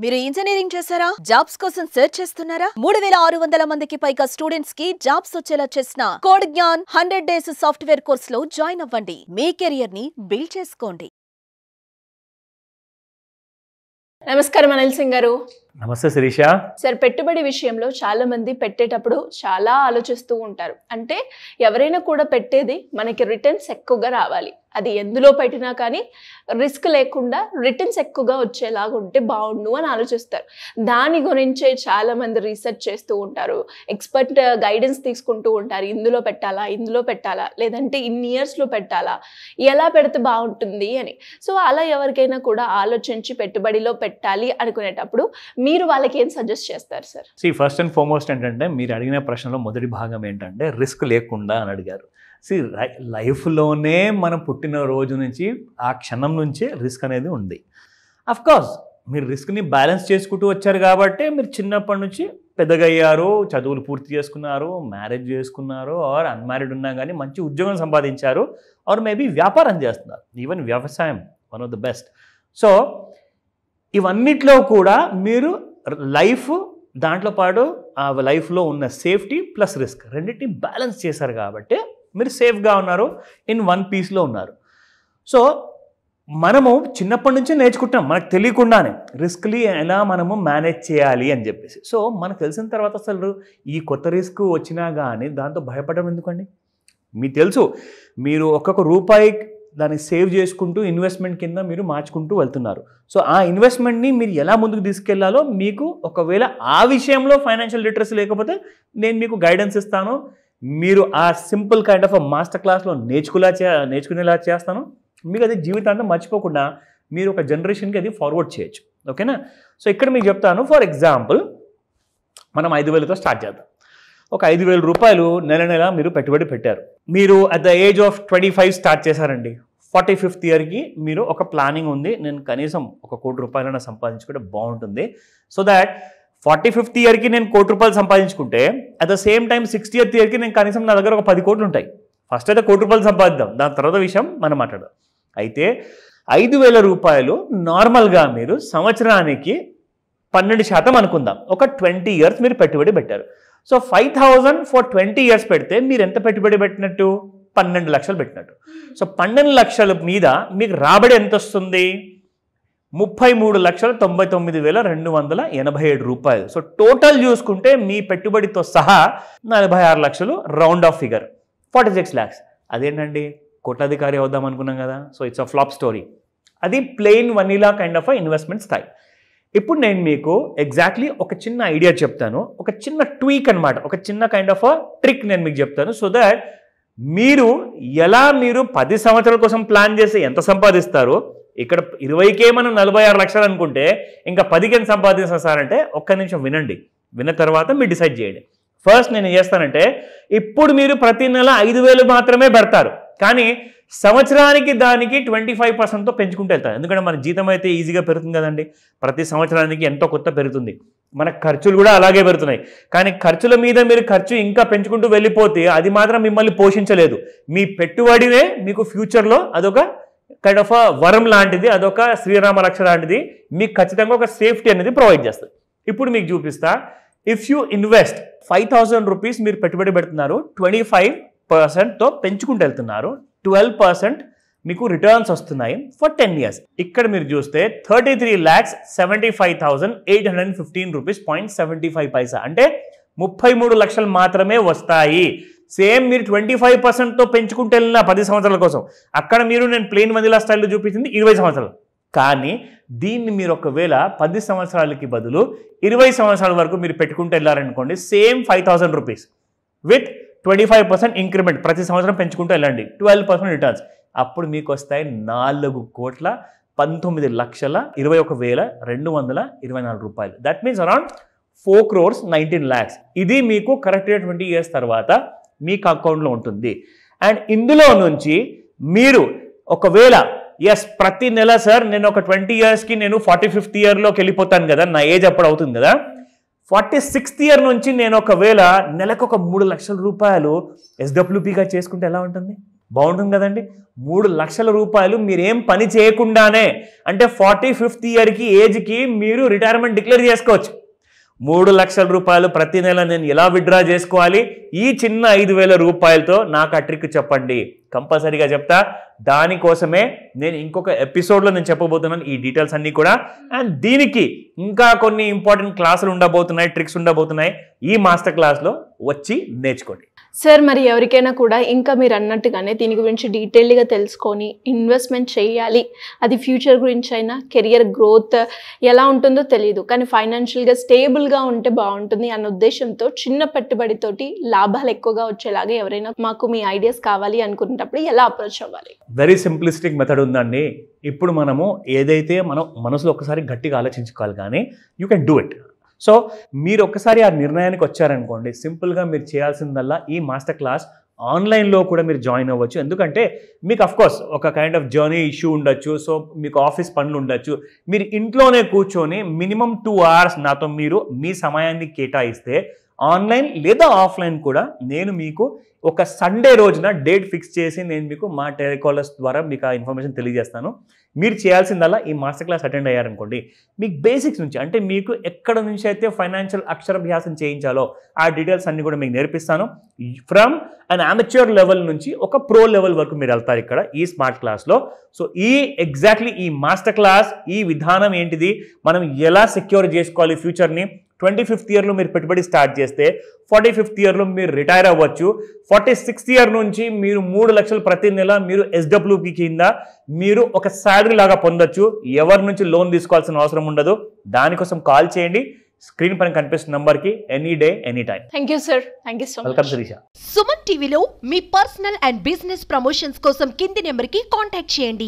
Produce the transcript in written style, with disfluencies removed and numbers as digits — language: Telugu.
మీరు ఇంజనీరింగ్ చేశారా? జాబ్స్ కోసం సెర్చ్ చేస్తున్నారా? 3600 మందికి పైగా స్టూడెంట్స్ కి జాబ్స్ వచ్చేలా చేసిన code Gyan 100 days software course లో జాయిన్ అవ్వండి. మీ కెరియర్ ని బిల్డ్ చేసుకోండి. నమస్కారం అనిల్ సింగ్ గారు. నమస్తే శిరీష. సార్, పెట్టుబడి విషయంలో చాలా మంది పెట్టేటప్పుడు చాలా ఆలోచిస్తూ ఉంటారు. అంటే ఎవరైనా కూడా పెట్టేది మనకి రిటర్న్స్ ఎక్కువగా రావాలి, అది ఎందులో పెట్టినా కానీ రిస్క్ లేకుండా రిటర్న్స్ ఎక్కువగా వచ్చేలాగా ఉంటే బాగుండు అని ఆలోచిస్తారు. దాని గురించే చాలా మంది రీసెర్చ్ చేస్తూ ఉంటారు, ఎక్స్పర్ట్ గైడెన్స్ తీసుకుంటూ ఉంటారు. ఇందులో పెట్టాలా లేదంటే ఇన్ని ఇయర్స్లో పెట్టాలా, ఎలా పెడితే బాగుంటుంది అని. సో అలా ఎవరికైనా కూడా ఆలోచించి పెట్టుబడిలో పెట్టాలి అనుకునేటప్పుడు మీరు వాళ్ళకి ఏం సజెస్ట్ చేస్తారు సార్? ఫస్ట్ అండ్ ఫార్మోస్ట్ ఏంటంటే, మీరు అడిగిన ప్రశ్నలో మొదటి భాగం ఏంటంటే రిస్క్ లేకుండా అని అడిగారు. లైఫ్లోనే మనం పుట్టిన రోజు నుంచి ఆ క్షణం నుంచే రిస్క్ అనేది ఉంది. అఫ్కోర్స్ మీరు రిస్క్ని బ్యాలెన్స్ చేసుకుంటూ వచ్చారు కాబట్టి మీరు చిన్నప్పటి నుంచి పెద్దగా అయ్యారు, చదువులు పూర్తి చేసుకున్నారు, మ్యారేజ్ చేసుకున్నారు, ఆర్ అన్మ్యారీడ్ ఉన్నా కానీ మంచి ఉద్యోగం సంపాదించారు, ఆర్ మేబీ వ్యాపారం చేస్తున్నారు, ఈవెన్ వ్యవసాయం one of the best. So ఇవన్నిట్లో కూడా మీరు లైఫ్ దాంట్లో పాటు ఆ లైఫ్లో ఉన్న సేఫ్టీ ప్లస్ రిస్క్ రెండింటిని బ్యాలెన్స్ చేశారు కాబట్టి మీరు సేఫ్గా ఉన్నారు, ఇన్ వన్ పీస్లో ఉన్నారు. సో మనము చిన్నప్పటి నుంచే నేర్చుకుంటాం మనకు తెలియకుండానే రిస్క్ని ఎలా మనము మేనేజ్ చేయాలి అని చెప్పేసి. సో మనకు తెలిసిన తర్వాత అసలు ఈ కొత్త రిస్క్ వచ్చినా కానీ దాంతో భయపడడం ఎందుకండి? మీకు తెలుసు, మీరు ఒక్కొక్క రూపాయి దాన్ని సేవ్ చేసుకుంటూ ఇన్వెస్ట్మెంట్ కింద మీరు మార్చుకుంటూ వెళ్తున్నారు. సో ఆ ఇన్వెస్ట్మెంట్ని మీరు ఎలా ముందుకు తీసుకెళ్లాలో మీకు ఒకవేళ ఆ విషయంలో ఫైనాన్షియల్ లిటరసీ లేకపోతే నేను మీకు గైడెన్స్ ఇస్తాను. మీరు ఆ సింపుల్ కైండ్ ఆఫ్ మాస్టర్ క్లాస్లో నేర్చుకునేలా చేస్తాను. మీకు అది జీవితాంతం మర్చిపోకుండా మీరు ఒక జనరేషన్కి అది ఫార్వర్డ్ చేయొచ్చు. ఓకేనా? సో ఇక్కడ మీకు చెప్తాను. ఫర్ ఎగ్జాంపుల్ మనం 5,000తో స్టార్ట్ చేద్దాం. ఒక 5,000 రూపాయలు నెల మీరు పెట్టుబడి పెట్టారు. మీరు at the age of 25 start చేశారండి. 45th ఇయర్కి మీరు ఒక ప్లానింగ్ ఉంది, నేను కనీసం 1 కోటి రూపాయలైనా సంపాదించుకుంటే బాగుంటుంది. సో దాట్ 45th ఇయర్కి నేను 1 కోటి రూపాయలు సంపాదించుకుంటే at the same time 60th ఇయర్కి నేను కనీసం నా దగ్గర ఒక 10 కోట్లు ఉంటాయి. ఫస్ట్ అయితే 1 కోటి రూపాయలు సంపాదిద్దాం, దాని తర్వాత విషయం మనం మాట్లాడదాం. అయితే 5,000 రూపాయలు నార్మల్గా మీరు సంవత్సరానికి 12% అనుకుందాం. ఒక 20 ఇయర్స్ మీరు పెట్టుబడి పెట్టారు. సో 5,000 ఫర్ 20 ఇయర్స్ పెడితే మీరు ఎంత పెట్టుబడి పెట్టినట్టు? 12 లక్షలు పెట్టినట్టు. సో 12 లక్షల మీద మీకు రాబడి ఎంత వస్తుంది? 33,99,287 రూపాయలు. సో టోటల్ చూసుకుంటే మీ పెట్టుబడితో సహా 46 లక్షలు, రౌండ్ ఆఫ్ ఫిగర్ 46 lakhs. అదేంటండి, కోట్లాధికారి అవుదాం అనుకున్నాం కదా. So it's a flop story. అది plain vanilla kind of investment style. ఇప్పుడు నేను మీకు ఎగ్జాక్ట్లీ ఒక చిన్న ఐడియా చెప్తాను, ఒక చిన్న ట్వీక్ అనమాట, ఒక చిన్న కైండ్ ఆఫ్ ట్రిక్ నేను మీకు చెప్తాను. సో దట్ మీరు 10 సంవత్సరాల కోసం ప్లాన్ చేసి ఎంత సంపాదిస్తారో, ఇక్కడ 20కే మనం 46 లక్షలు అనుకుంటే ఇంకా 10కి ఎంత సంపాదిస్తారంటే ఒక్క నిమిషం వినండి. విన్న తర్వాత మీరు డిసైడ్ చేయండి. ఫస్ట్ నేను ఏం చేస్తానంటే, ఇప్పుడు మీరు ప్రతి నెల 5,000 మాత్రమే పెడతారు, కానీ సంవత్సరానికి దానికి 25%తో పెంచుకుంటూ వెళ్తారు. ఎందుకంటే మన జీతం అయితే ఈజీగా పెరుగుతుంది కదండి, ప్రతి సంవత్సరానికి ఎంతో కొత్త పెరుగుతుంది. మన ఖర్చులు కూడా అలాగే పెరుగుతున్నాయి. కానీ ఖర్చుల మీద మీరు ఖర్చు ఇంకా పెంచుకుంటూ వెళ్ళిపోతే అది మాత్రం మిమ్మల్ని పోషించలేదు. మీ పెట్టుబడినే మీకు ఫ్యూచర్లో అదొక కైండ్ ఆఫ్ వరం లాంటిది, అదొక శ్రీరామ రక్ష లాంటిది, మీకు ఖచ్చితంగా ఒక సేఫ్టీ అనేది ప్రొవైడ్ చేస్తుంది. ఇప్పుడు మీకు చూపిస్తా. ఇఫ్ యూ ఇన్వెస్ట్ 5,000 రూపీస్ మీరు పెట్టుబడి పెడుతున్నారు, 25%తో పెంచుకుంటూ వెళ్తున్నారు, 12% మీకు రిటర్న్స్ వస్తున్నాయి ఫర్ 10 years. ఇక్కడ మీరు చూస్తే 33,75,815 రూపీస్ 0.75 అంటే 33 లక్షలు మాత్రమే వస్తాయి. సేమ్ మీరు 25%తో పెంచుకుంటూ వెళ్ళిన 10 సంవత్సరాల కోసం, అక్కడ మీరు నేను ప్లెయిన్ వనీలా స్టైల్లో చూపించింది 20 సంవత్సరాలు. కానీ దీన్ని మీరు ఒకవేళ 10 సంవత్సరాలకి బదులు 20 సంవత్సరాల వరకు మీరు పెట్టుకుంటూ వెళ్ళారనుకోండి, సేమ్ 5,000 రూపీస్ విత్ 25% ఇంక్రిమెంట్, ప్రతి సంవత్సరం పెంచుకుంటూ వెళ్ళండి, 12% రిటర్న్స్. అప్పుడు మీకు వస్తాయి 4,19,21,224 రూపాయలు. That means around 4,19 lakhs. ఇది మీకు కరెక్ట్గా 20 years తర్వాత మీకు అకౌంట్లో ఉంటుంది. అండ్ ఇందులో నుంచి మీరు ఒకవేళ ప్రతి నెల సార్ నేను ఒక 20 yearsకి నేను 45th ఇయర్లోకి వెళ్ళిపోతాను కదా, నా ఏజ్ అప్పుడు అవుతుంది కదా, 46th ఇయర్ నుంచి నేను ఒకవేళ నెలకు ఒక 3 లక్షల రూపాయలు SWPగా చేసుకుంటే ఎలా ఉంటుంది? బాగుంటుంది కదండి. 3 లక్షల రూపాయలు మీరేం పని చేయకుండానే, అంటే 45th ఇయర్కి ఏజ్కి మీరు రిటైర్మెంట్ డిక్లేర్ చేసుకోవచ్చు. 3 లక్షల రూపాయలు ప్రతి నెల నేను ఎలా విత్డ్రా చేసుకోవాలి, ఈ చిన్న 5,000 రూపాయలతో నాకు ఆ ట్రిక్ చెప్పండి, కంపల్సరీగా చెప్తా. దానికోసమే నేను ఇంకొక ఎపిసోడ్లో నేను చెప్పబోతున్నాను ఈ డీటెయిల్స్ అన్నీ కూడా. అండ్ దీనికి ఇంకా కొన్ని ఇంపార్టెంట్ క్లాసులు ఉండబోతున్నాయి, ట్రిక్స్ ఉండబోతున్నాయి. ఈ మాస్టర్ క్లాస్లో వచ్చి నేర్చుకోండి. సార్, మరి ఎవరికైనా కూడా ఇంకా మీరు అన్నట్టుగానే దీని గురించి డీటెయిల్డ్గా తెలుసుకొని ఇన్వెస్ట్మెంట్ చేయాలి, అది ఫ్యూచర్ గురించి అయినా, కెరియర్ గ్రోత్ ఎలా ఉంటుందో తెలియదు, కానీ ఫైనాన్షియల్గా స్టేబుల్గా ఉంటే బాగుంటుంది అన్న ఉద్దేశంతో చిన్న పెట్టుబడితోటి లాభాలు ఎక్కువగా వచ్చేలాగా ఎవరైనా మాకు మీ ఐడియాస్ కావాలి అనుకునేటప్పుడు ఎలా అప్రోచ్ అవ్వాలి? వెరీ సింప్లిస్టిక్ మెథడ్ ఉందండి. ఇప్పుడు మనము ఏదైతే మనం మనసులో ఒకసారి గట్టిగా ఆలోచించుకోవాలి, కానీ you can do it. So మీరు ఒక్కసారి ఆ నిర్ణయానికి వచ్చారనుకోండి, సింపుల్గా మీరు చేయాల్సిందల్లా ఈ మాస్టర్ క్లాస్ ఆన్లైన్లో కూడా మీరు జాయిన్ అవ్వచ్చు. ఎందుకంటే మీకు అఫ్కోర్స్ ఒక కైండ్ ఆఫ్ జర్నీ ఇష్యూ ఉండొచ్చు, సో మీకు ఆఫీస్ పనులు ఉండొచ్చు. మీరు ఇంట్లోనే కూర్చొని మినిమం 2 hours నాతో మీరు మీ సమయాన్ని కేటాయిస్తే ఆన్లైన్ లేదా ఆఫ్లైన్ కూడా నేను మీకు ఒక సండే రోజున డేట్ ఫిక్స్ చేసి నేను మీకు మా టెలికాలర్స్ ద్వారా మీకు ఆ ఇన్ఫర్మేషన్ తెలియజేస్తాను. మీరు చేయాల్సిందల్లా ఈ మాస్టర్ క్లాస్ అటెండ్ అయ్యారనుకోండి, మీకు బేసిక్స్ నుంచి, అంటే మీకు ఎక్కడ నుంచి అయితే ఫైనాన్షియల్ అక్షరాభ్యాసం చేయించాలో ఆ డీటెయిల్స్ అన్ని కూడా మీకు నేర్పిస్తాను. ఫ్రమ్ అన్ అమెచ్యూర్ లెవెల్ నుంచి ఒక ప్రో లెవెల్ వరకు మీరు వెళ్తారు ఇక్కడ ఈ స్మార్ట్ క్లాస్లో. సో ఎగ్జాక్ట్లీ ఈ మాస్టర్ క్లాస్, ఈ విధానం ఏంటిది, మనం ఎలా సెక్యూర్ చేసుకోవాలి ఫ్యూచర్ని, 25th ఇయర్లో మీరు పెట్టుబడి స్టార్ట్ చేస్తే 45th ఇయర్లో మీరు రిటైర్ అవ్వచ్చు. 46th ఇయర్ నుంచి మీరు 3 లక్షలు ప్రతి నెల మీరు SWP కింద మీరు ఒక శాలరీ లాగా పొందొచ్చు. ఎవరి నుంచి లోన్ తీసుకోవాల్సిన అవసరం ఉండదు. దానికోసం కాల్ చేయండి స్క్రీన్ పైన కనిపిస్తున్న నంబర్కి, any day any time. Thank you sir. Thank you so much. Welcome Sirisha. Suman టీవీలో మీ పర్సనల్ అండ్ బిజినెస్ ప్రమోషన్స్ కోసం కింది నెంబర్కి కాంటాక్ట్ చేయండి.